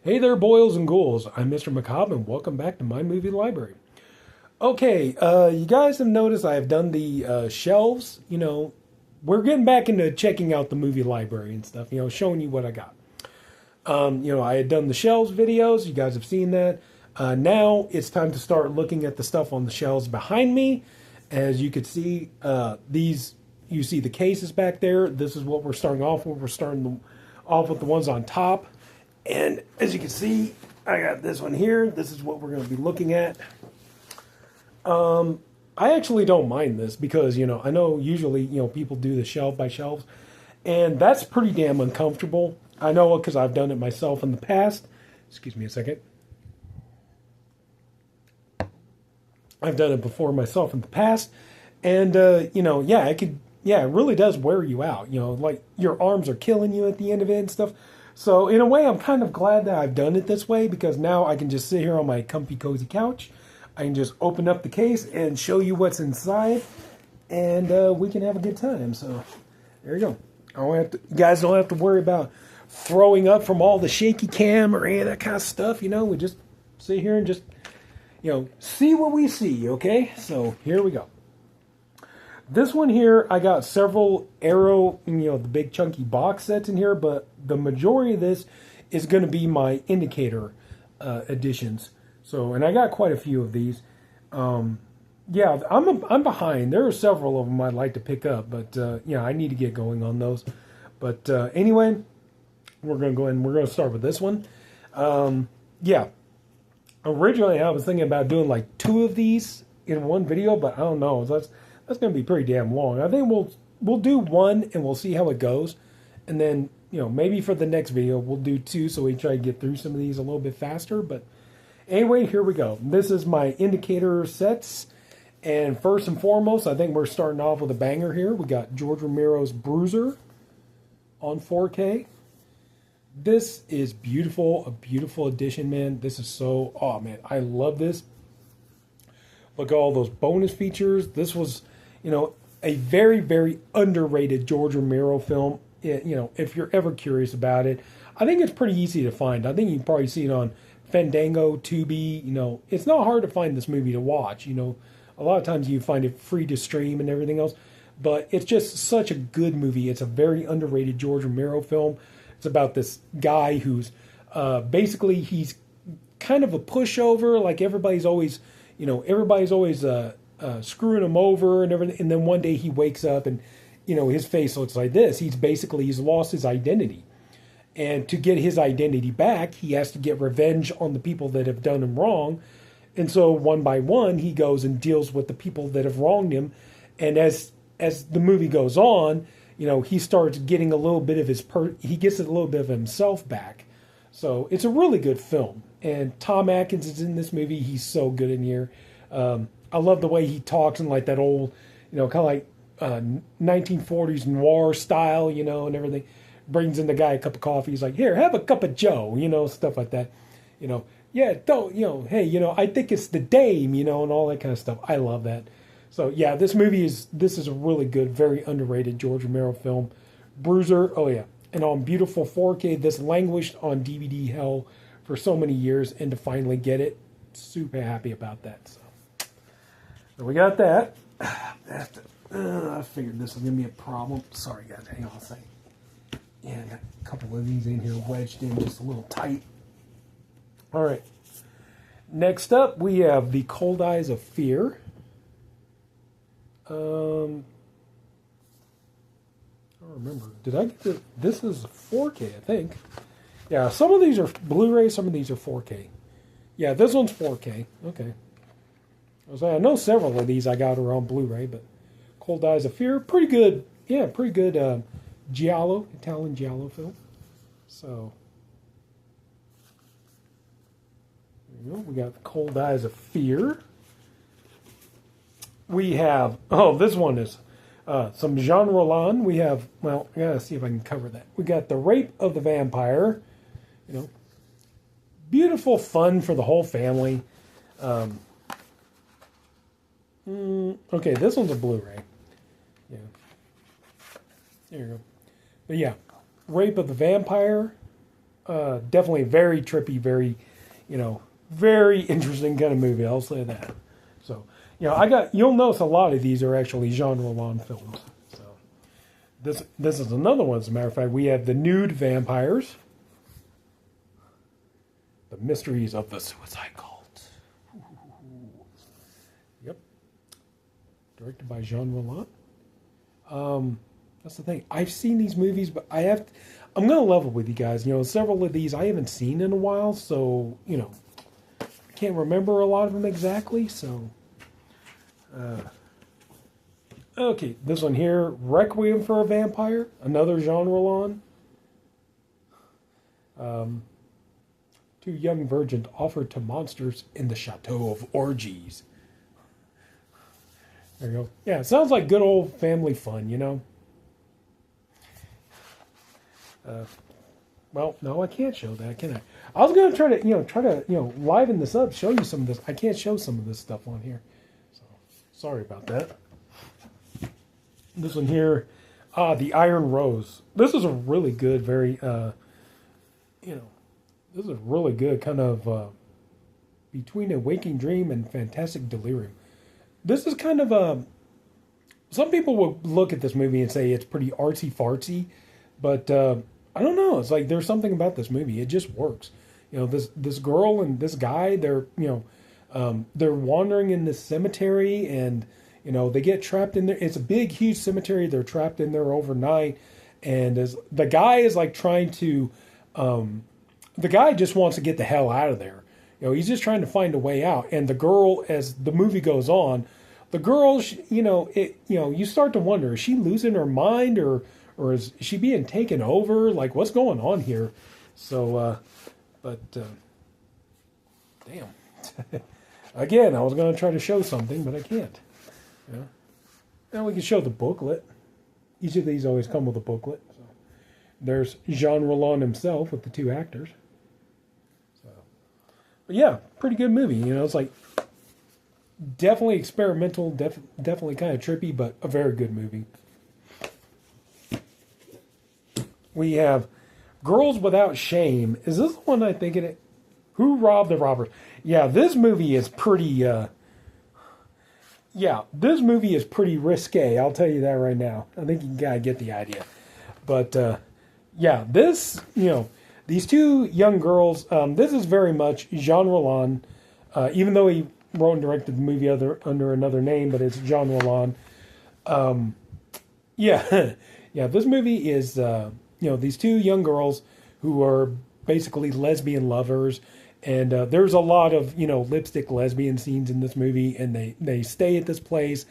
Hey there, boils and ghouls. I'm Mr. Macabre, and welcome back to my movie library. Okay, you guys have noticed I have done the shelves. We're getting back into checking out the movie library and stuff. Showing you what I got. I had done the shelves videos. You guys have seen that. Now it's time to start looking at the stuff on the shelves behind me. As you can see, you see the cases back there. This is what we're starting off with. We're starting off with the ones on top. And as you can see, I got this one here. This is what we're going to be looking at. I actually don't mind this because, I know usually, people do the shelf by shelves. And that's pretty damn uncomfortable. I know because I've done it myself in the past. Excuse me a second. I've done it before myself in the past. And, it really does wear you out. Like your arms are killing you at the end of it and stuff. So in a way, I'm kind of glad that I've done it this way because now I can just sit here on my comfy, cozy couch. I can just open up the case and show you what's inside, and we can have a good time. So there you go. You guys don't have to worry about throwing up from all the shaky cam or any of that kind of stuff. We just sit here and just, see what we see, okay? So here we go. This one here, I got several Arrow, the big chunky box sets in here, but the majority of this is going to be my indicator editions. So, and I got quite a few of these. I'm behind. There are several of them I'd like to pick up, but I need to get going on those. But anyway, we're going to go ahead and we're going to start with this one. Originally I was thinking about doing like two of these in one video, but I don't know. That's going to be pretty damn long. I think we'll do one and we'll see how it goes. And then, maybe for the next video, we'll do two so we try to get through some of these a little bit faster. But anyway, here we go. This is my indicator sets. And first and foremost, I think we're starting off with a banger here. We got George Romero's Bruiser on 4K. This is beautiful, a beautiful edition, man. This is oh man, I love this. Look at all those bonus features. This was, a very, very underrated George Romero film. If you're ever curious about it, I think it's pretty easy to find. I think you can probably see it on Fandango, Tubi. It's not hard to find this movie to watch. A lot of times you find it free to stream and everything else. But it's just such a good movie. It's a very underrated George Romero film. It's about this guy who's basically he's kind of a pushover. Like everybody's always screwing him over and everything. And then one day he wakes up and, his face looks like this. He's lost his identity. And to get his identity back, he has to get revenge on the people that have done him wrong. And so one by one, he goes and deals with the people that have wronged him. And as the movie goes on, he starts getting a little bit of he gets a little bit of himself back. So it's a really good film. And Tom Atkins is in this movie. He's so good in here. I love the way he talks in like that old, kind of like 1940s noir style, and everything. Brings in the guy a cup of coffee. He's like, here, have a cup of Joe, stuff like that. Yeah, don't, hey, I think it's the dame, and all that kind of stuff. I love that. So yeah, this is a really good, very underrated George Romero film. Bruiser, oh yeah. And on beautiful 4K, this languished on DVD hell for so many years, and to finally get it, super happy about that. So we got that. I figured this was going to be a problem. Sorry, guys. Hang on a second. Yeah, I got a couple of these in here wedged in just a little tight. All right. Next up, we have The Cold Eyes of Fear. I don't remember. Did I get this? This is 4K, I think. Yeah, some of these are Blu-ray, some of these are 4K. Yeah, this one's 4K. Okay. I know several of these I got are on Blu-ray, but Cold Eyes of Fear, pretty good. Yeah, pretty good giallo, Italian giallo film. So, there you go. We got Cold Eyes of Fear. We have, this one is some Jean Rollin. We have, I gotta see if I can cover that. We got The Rape of the Vampire. Beautiful fun for the whole family. Okay, this one's a Blu-ray. Yeah. There you go. But yeah, Rape of the Vampire. Definitely very trippy, very, very interesting kind of movie. I'll say that. So, you'll notice a lot of these are actually Jean Rollin films. So, this is another one. As a matter of fact, we have The Nude Vampires, The Mysteries of the Suicide Cult. Yep, directed by Jean Rollin. That's the thing. I've seen these movies, but I'm going to level with you guys. Several of these I haven't seen in a while, so, I can't remember a lot of them exactly, so. Okay, this one here, Requiem for a Vampire, another Jean Rollin. Two young virgins offered to monsters in the Chateau of Orgies. There you go. Yeah, it sounds like good old family fun, Well, no, I can't show that, can I? I was going to try to liven this up, show you some of this. I can't show some of this stuff on here. So, sorry about that. This one here, The Iron Rose. This is a really good, very, this is a really good kind of between a waking dream and fantastic delirium. This is kind of some people will look at this movie and say it's pretty artsy-fartsy, but I don't know. It's like there's something about this movie. It just works. This girl and this guy, they're wandering in this cemetery, and they get trapped in there. It's a big, huge cemetery. They're trapped in there overnight, and as the guy is like trying to, the guy just wants to get the hell out of there. He's just trying to find a way out. And the girl, as the movie goes on, the girl, you start to wonder, is she losing her mind, or is she being taken over? Like, what's going on here? So, damn. Again, I was going to try to show something, but I can't. Now we can show the booklet. Each of these always come with a booklet. So, there's Jean Rollin himself with the two actors. So, but yeah, pretty good movie. It's like definitely experimental, definitely kind of trippy, but a very good movie. We have Girls Without Shame. Is this the one I think it? Who Robbed the Robbers? Yeah, this movie is pretty. This movie is pretty risque. I'll tell you that right now. I think you gotta get the idea. But this these two young girls. This is very much Jean Rollin, even though he wrote and directed the movie under another name, but it's Jean Rollin. This movie is. These two young girls who are basically lesbian lovers, and there's a lot of, lipstick lesbian scenes in this movie, and they stay at this place,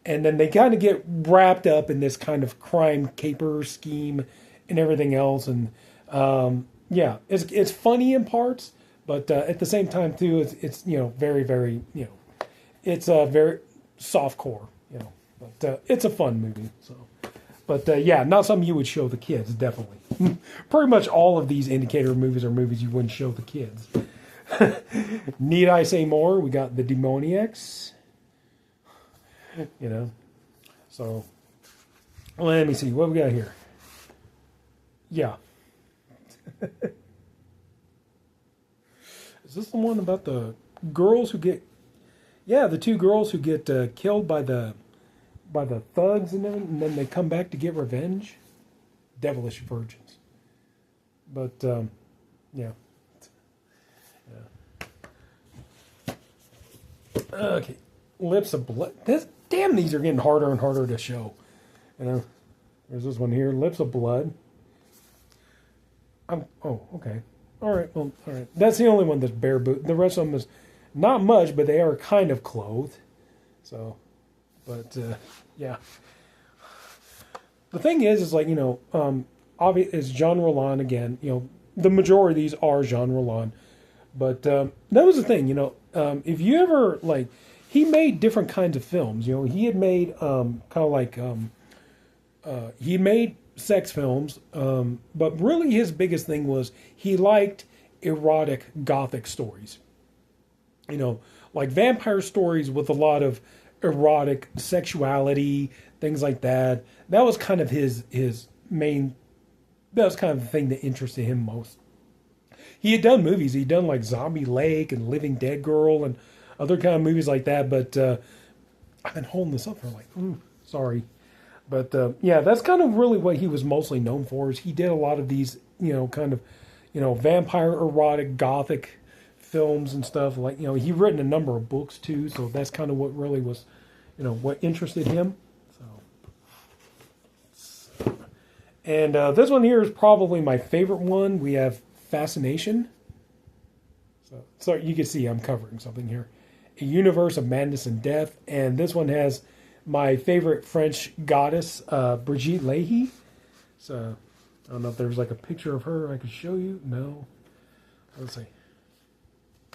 and then they kind of get wrapped up in this kind of crime caper scheme and everything else, and it's funny in parts, but at the same time too, it's very, very, it's a very soft core, but it's a fun movie, so. But not something you would show the kids, definitely. Pretty much all of these indicator movies are movies you wouldn't show the kids. Need I say more? We got The Demoniacs. So, let me see. What we got here? Yeah. Is this the one about the girls who get... Yeah, the two girls who get killed by the thugs and then they come back to get revenge. Devilish Virgins. But okay, Lips of Blood. Damn, these are getting harder and harder to show. There's this one here, Lips of Blood. Okay. All right. Well, all right. That's the only one that's bare boot. The rest of them is not much, but they are kind of clothed. So. But, yeah. The thing is like, obviously, Jean Rollin again. The majority of these are Jean Rollin. But that was the thing, if you ever, like, he made different kinds of films. He had made kind of like, he made sex films. But really his biggest thing was he liked erotic gothic stories. Like vampire stories with a lot of erotic sexuality, things like that. That was kind of his main. That was kind of the thing that interested him most. He had done movies. He'd done like Zombie Lake and Living Dead Girl and other kind of movies like that. But I've been holding this up for like, sorry. But yeah, that's kind of really what he was mostly known for. Is he did a lot of these, kind of, vampire erotic gothic films and stuff. Like, he written a number of books too. So that's kind of what really was, what interested him. So, and this one here is probably my favorite one. We have Fascination. So you can see I'm covering something here. A Universe of Madness and Death. And this one has my favorite French goddess, Brigitte Lahaie. So, I don't know if there's like a picture of her I could show you. No. Let's see.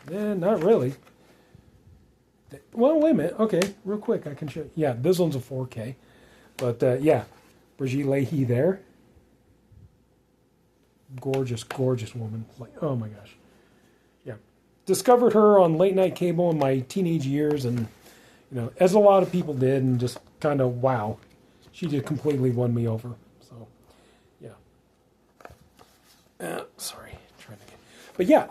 Yeah, not really. Well, wait a minute. Okay, real quick, I can show you. Yeah, this one's a 4K. But, yeah, Brigitte Lahaie there. Gorgeous, gorgeous woman. Like, oh my gosh. Yeah. Discovered her on late night cable in my teenage years, and as a lot of people did, and just kind of, wow, she just completely won me over. So, yeah. Sorry, trying to get. But yeah,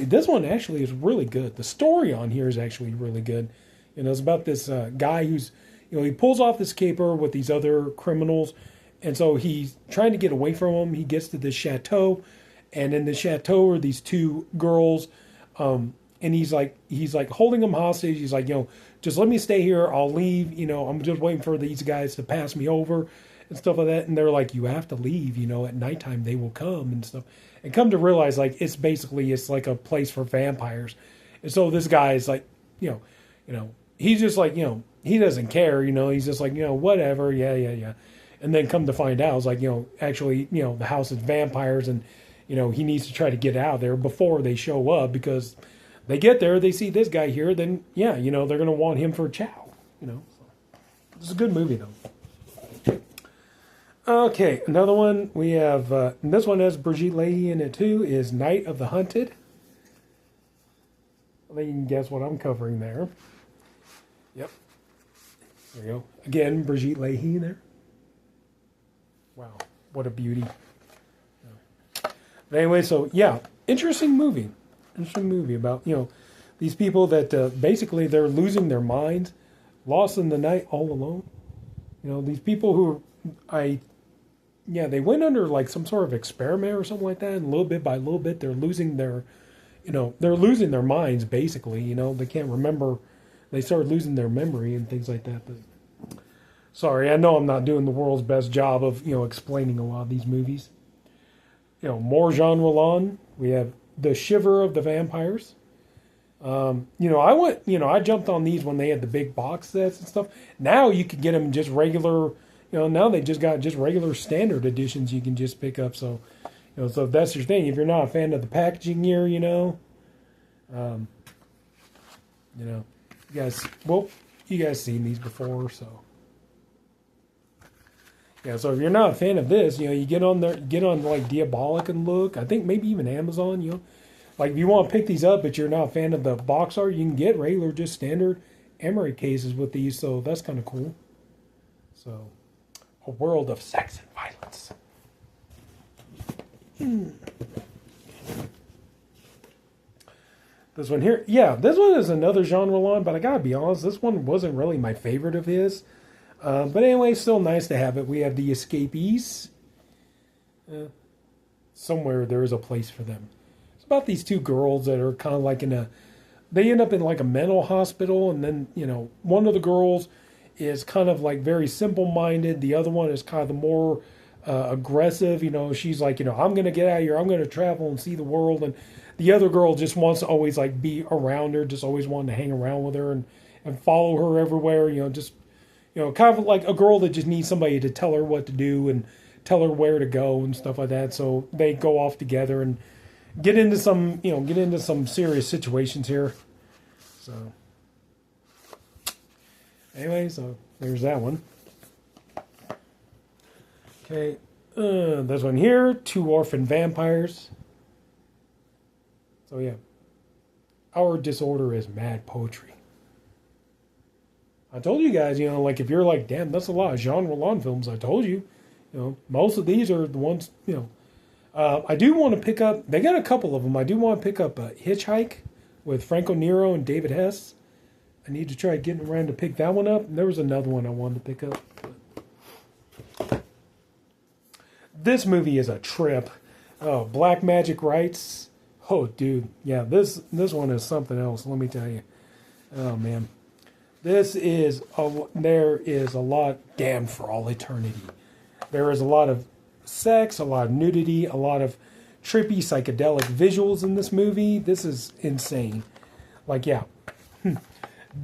this one actually is really good. The story on here is actually really good. It's about this guy who's, he pulls off this caper with these other criminals, and so he's trying to get away from them. He gets to this chateau, and in the chateau are these two girls. And he's like holding them hostage. He's like, just let me stay here. I'll leave. I'm just waiting for these guys to pass me over and stuff like that. And they're like, you have to leave. At nighttime they will come and stuff. And come to realize, like, it's like a place for vampires. And so this guy is like, he's just like, he doesn't care. He's just like, whatever. Yeah. And then come to find out, it's like, actually, the house is vampires, and he needs to try to get out of there before they show up, because they get there, they see this guy here, then, yeah, they're going to want him for chow, So, it's a good movie, though. Okay, another one we have, and this one has Brigitte Lahaie in it, too, is Night of the Hunted. I think you can guess what I'm covering there. Yep. There you go. Again, Brigitte Lahaie there. Wow, what a beauty. But anyway, so yeah, interesting movie about, these people that basically they're losing their minds, lost in the night all alone. These people who they went under like some sort of experiment or something like that, and little bit by little bit they're losing their minds basically. They can't remember, they started losing their memory and things like that. But sorry, I know I'm not doing the world's best job of, explaining a lot of these movies. More Jean Rollin. We have The Shiver of the Vampires. I jumped on these when they had the big box sets and stuff. Now you can get them just regular, now they just got just regular standard editions you can just pick up. So, so if that's your thing, if you're not a fan of the packaging here, you guys seen these before, so. Yeah, so if you're not a fan of this, you get on like Diabolic and look. I think maybe even Amazon, like if you want to pick these up, but you're not a fan of the box art, you can get regular, just standard Emery cases with these. So that's kind of cool. So, A World of Sex and Violence. This one here, yeah, this one is another Jean Rollin, but I gotta be honest, this one wasn't really my favorite of his. But anyway, still nice to have it. We have The Escapees. Somewhere there is a place for them. It's about these two girls that are kind of like they end up in like a mental hospital, and then, one of the girls is kind of like very simple-minded. The other one is kind of the more aggressive. She's like, I'm going to get out of here. I'm going to travel and see the world. And the other girl just wants to always like be around her, just always wanting to hang around with her and follow her everywhere, just... kind of like a girl that just needs somebody to tell her what to do and tell her where to go and stuff like that. So they go off together and get into some serious situations here. So anyway, so there's that one. Okay, this one here, Two Orphan Vampires. So yeah, Our Disorder is Mad Poetry. I told you guys, like if you're like, damn, that's a lot of Jean Rollin films. I told you, most of these are the ones, I do want to pick up. They got a couple of them. I do want to pick up a Hitchhike with Franco Nero and David Hess. I need to try getting around to pick that one up. There was another one I wanted to pick up. This movie is a trip. Oh, Black Magic Rights. Oh, dude. Yeah, this one is something else, let me tell you. Oh, man. There is a lot, damned for all eternity. There is a lot of sex, a lot of nudity, a lot of trippy psychedelic visuals in this movie. This is insane. Like, yeah.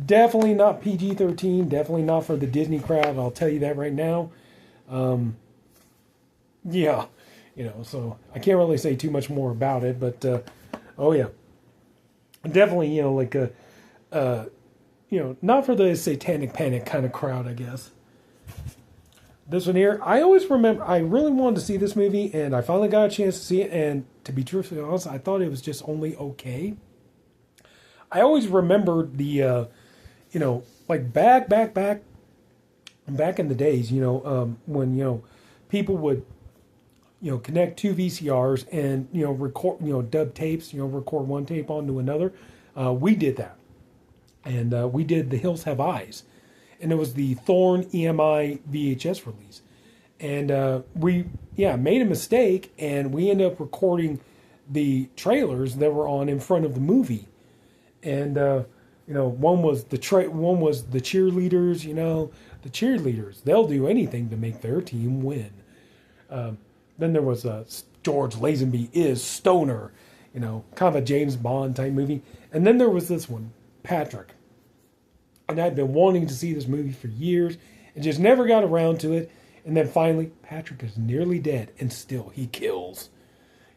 Definitely not PG-13. Definitely not for the Disney crowd. I'll tell you that right now. Yeah. So I can't really say too much more about it, but, oh yeah. Definitely, like not for the satanic panic kind of crowd, I guess. This one here, I always remember, I really wanted to see this movie, and I finally got a chance to see it, and to be truthfully honest, I thought it was just only okay. I always remembered the, like back in the days, when, people would, connect two VCRs and, record, dub tapes, record one tape onto another. We did that. And we did The Hills Have Eyes. And it was the Thorn EMI VHS release. And we made a mistake, and we ended up recording the trailers that were on in front of the movie. And, one was the cheerleaders, the cheerleaders. They'll do anything to make their team win. Then there was George Lazenby is Stoner, kind of a James Bond type movie. And then there was this one, Patrick. And I'd been wanting to see this movie for years and just never got around to it. And then finally, Patrick is nearly dead and still he kills,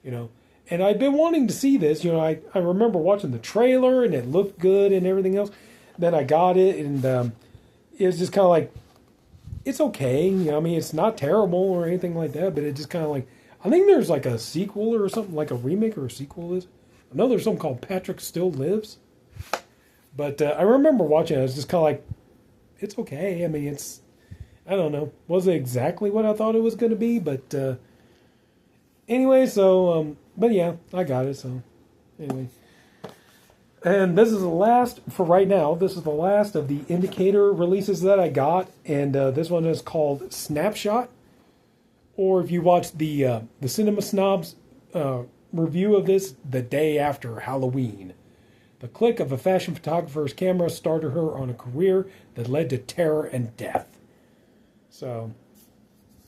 And I'd been wanting to see this, I remember watching the trailer and it looked good and everything else. Then I got it and it was just kind of like, it's okay. It's not terrible or anything like that, but it just kind of like, I think there's like a sequel or something, like a remake or a sequel is. I know there's something called Patrick Still Lives. But I remember watching it. I was just kind of like, it's okay. I don't know. Wasn't exactly what I thought it was going to be. But anyway, so, but yeah, I got it. So anyway. And this is the last, for right now, this is the last of the Indicator releases that I got. And this one is called Snapshot. Or if you watch the Cinema Snobs review of this, The Day After Halloween. The click of a fashion photographer's camera started her on a career that led to terror and death. So,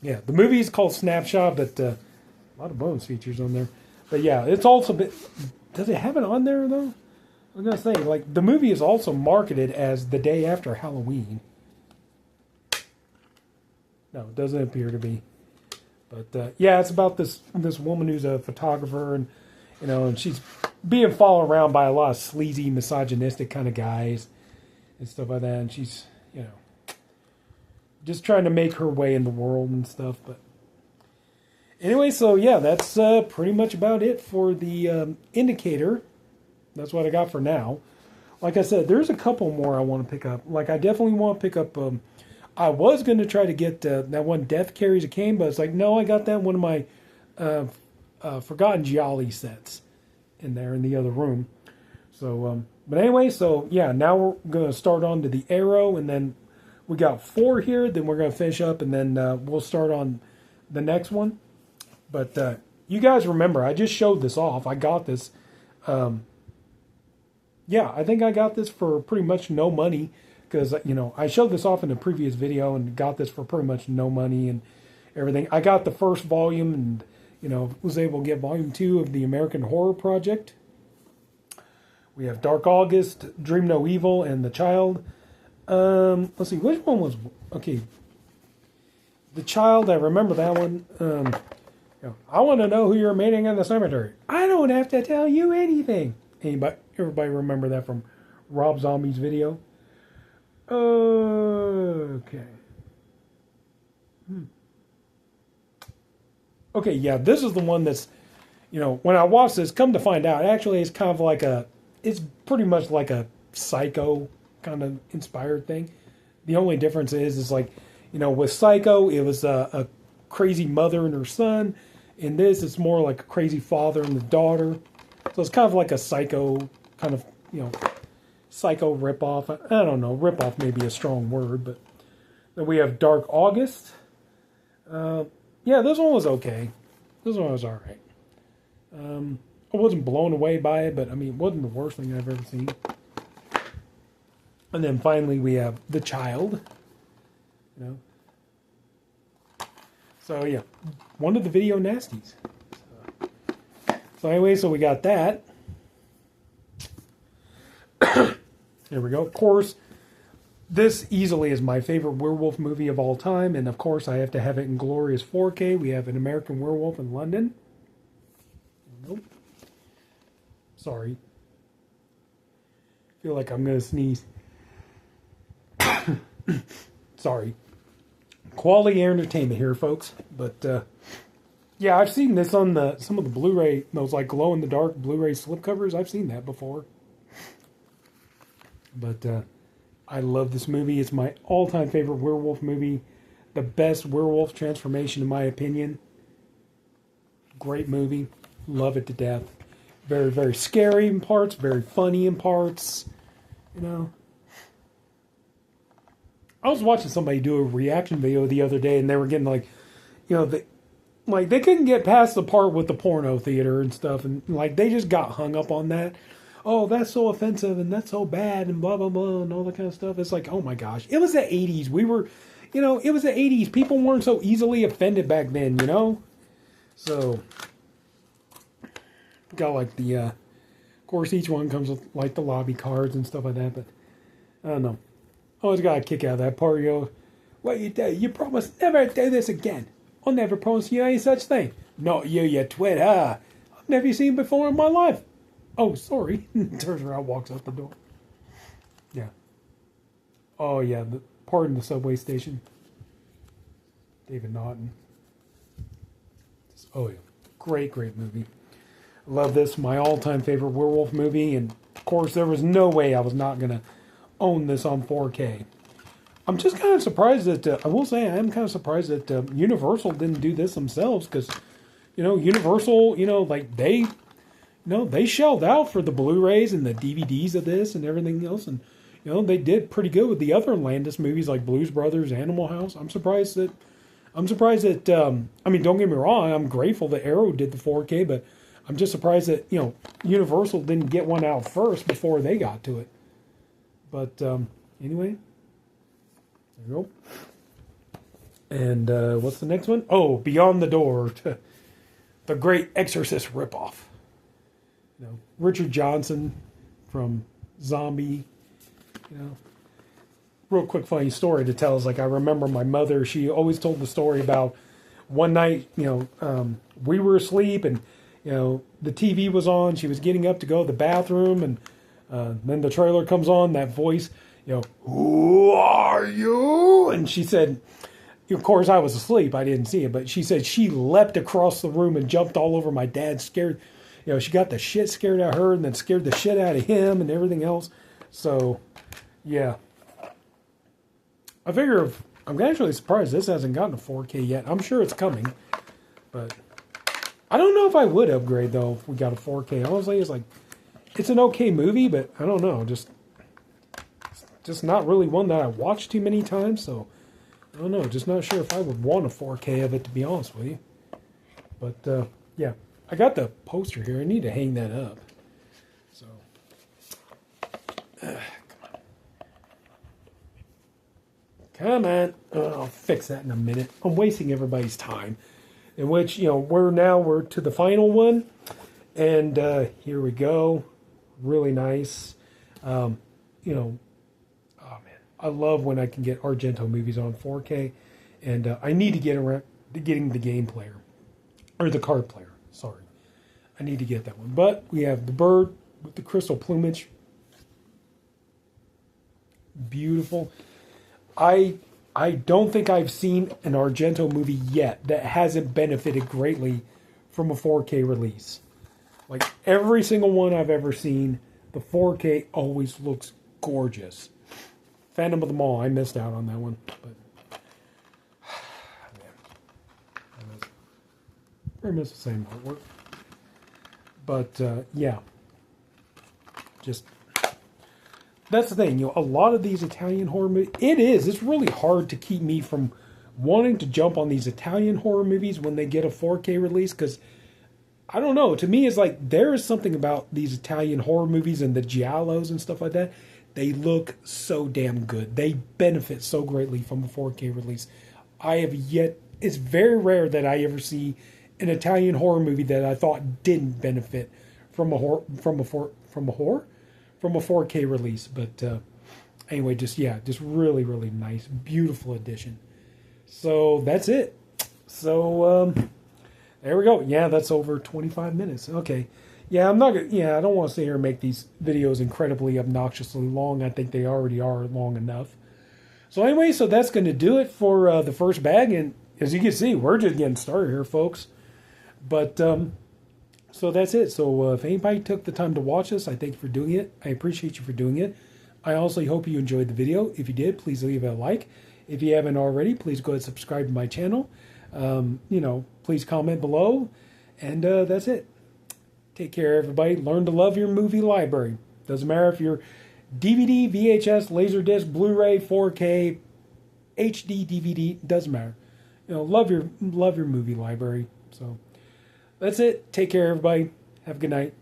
yeah, the movie is called Snapshot, but a lot of bonus features on there. But yeah, it's also been, does it have it on there though? I was going to say, like, the movie is also marketed as The Day After Halloween. No, it doesn't appear to be. But yeah, it's about this woman who's a photographer, and and she's being followed around by a lot of sleazy, misogynistic kind of guys and stuff like that. And she's, just trying to make her way in the world and stuff. But anyway, so yeah, that's pretty much about it for the Indicator. That's what I got for now. Like I said, there's a couple more I want to pick up. Like, I definitely want to pick up, I was going to try to get that one Death Carries a Cane, but it's like, no, I got that one of my Forgotten Gialli sets in there in the other room. So, but anyway, so yeah, now we're going to start on to the Arrow, and then we got 4 here, then we're going to finish up, and then we'll start on the next one. But you guys remember, I just showed this off. I got this. Yeah, I think I got this for pretty much no money, because, I showed this off in a previous video and got this for pretty much no money and everything. I got the first volume and, was able to get volume 2 of the American Horror Project. We have Dark August, Dream No Evil, and The Child. Let's see, which one was, okay. The Child, I remember that one. I want to know who you're meeting in the cemetery. I don't have to tell you anything. Everybody remember that from Rob Zombie's video? Okay. Okay, yeah, this is the one that's, when I watched this, come to find out, actually it's kind of like it's pretty much like a Psycho kind of inspired thing. The only difference is like, with Psycho, it was a crazy mother and her son, In this, it's more like a crazy father and the daughter. So it's kind of like a psycho, kind of, psycho ripoff. I don't know, ripoff may be a strong word, but then we have Dark August. Yeah, this one was okay. This one was all right. I wasn't blown away by it, but I mean, it wasn't the worst thing I've ever seen. And then finally, we have The Child. So yeah, one of the video nasties. So anyway, so we got that. There we go. Of course, this easily is my favorite werewolf movie of all time, and of course, I have to have it in glorious 4K. We have An American Werewolf in London. Nope. Sorry. Feel like I'm gonna sneeze. Sorry. Quality entertainment here, folks. But yeah, I've seen this on some of the Blu-ray, those like glow-in-the-dark Blu-ray slipcovers. I've seen that before. But I love this movie. It's my all-time favorite werewolf movie. The best werewolf transformation, in my opinion. Great movie. Love it to death. Very, very scary in parts. Very funny in parts. I was watching somebody do a reaction video the other day, and they were getting they couldn't get past the part with the porno theater and stuff, and like they just got hung up on that. Oh, that's so offensive and that's so bad and blah blah blah and all that kind of stuff. It's like, oh my gosh, it was the 80s. We were, it was the 80s. People weren't so easily offended back then, So got like the, of course, each one comes with like the lobby cards and stuff like that. But I don't know. I always got a kick out of that part. What you do? You promise never do this again. I'll never promise you any such thing. Not you, you twit, huh? I've never seen before in my life. Oh, sorry. Turns around, walks out the door. Yeah. Oh, yeah. The part in the subway station. David Naughton. Oh, yeah. Great, great movie. I love this. My all-time favorite werewolf movie. And, of course, there was no way I was not going to own this on 4K. I'm just kind of surprised that, I will say, I am kind of surprised that Universal didn't do this themselves, because, Universal, they shelled out for the Blu-rays and the DVDs of this and everything else, and, they did pretty good with the other Landis movies like Blues Brothers, Animal House. I'm surprised that, I mean, don't get me wrong, I'm grateful that Arrow did the 4K, but I'm just surprised that, Universal didn't get one out first before they got to it. But, anyway, there you go. And what's the next one? Oh, Beyond the Door. The Great Exorcist ripoff. Richard Johnson from Zombie. Real quick funny story to tell is like I remember my mother, she always told the story about one night, we were asleep and, the TV was on. She was getting up to go to the bathroom and then the trailer comes on, that voice, who are you? And she said, of course, I was asleep. I didn't see it. But she said she leapt across the room and jumped all over my dad, scared. She got the shit scared out of her and then scared the shit out of him and everything else. So, yeah. I'm actually surprised this hasn't gotten a 4K yet. I'm sure it's coming. But I don't know if I would upgrade, though, if we got a 4K. Honestly, it's an okay movie, but I don't know. Just not really one that I watched too many times, so I don't know. Just not sure if I would want a 4K of it, to be honest with you. But, yeah. I got the poster here. I need to hang that up. So, come on. I'll fix that in a minute. I'm wasting everybody's time. In which, we're to the final one. And here we go. Really nice. Oh man, I love when I can get Argento movies on 4K. And I need to get around to getting the game player. Or the card player. Sorry. I need to get that one. But we have the bird with the crystal plumage. Beautiful. I don't think I've seen an Argento movie yet that hasn't benefited greatly from a 4K release. Like every single one I've ever seen, the 4K always looks gorgeous. Phantom of the Mall, I missed out on that one. But Very much the same artwork. But yeah, just that's the thing. A lot of these Italian horror movies, it's really hard to keep me from wanting to jump on these Italian horror movies when they get a 4K release, because I don't know. To me, it's like there is something about these Italian horror movies and the giallos and stuff like that. They look so damn good. They benefit so greatly from a 4K release. It's very rare that I ever see an Italian horror movie that I thought didn't benefit from a 4K release. But anyway, just really really nice, beautiful edition. So that's it. So there we go. Yeah, that's over 25 minutes. Okay. Yeah, I'm not gonna, yeah, I don't want to sit here and make these videos incredibly obnoxiously long. I think they already are long enough. So anyway, so that's going to do it for the first bag. And as you can see, we're just getting started here, folks. But so that's it. So if anybody took the time to watch this, I thank you for doing it. I appreciate you for doing it. I also hope you enjoyed the video. If you did, please leave a like. If you haven't already, please go ahead and subscribe to my channel. Please comment below. And that's it. Take care, everybody. Learn to love your movie library. Doesn't matter if you're DVD, VHS, Laserdisc, Blu-ray, 4K, HD, DVD. Doesn't matter. Love your movie library. So that's it. Take care, everybody. Have a good night.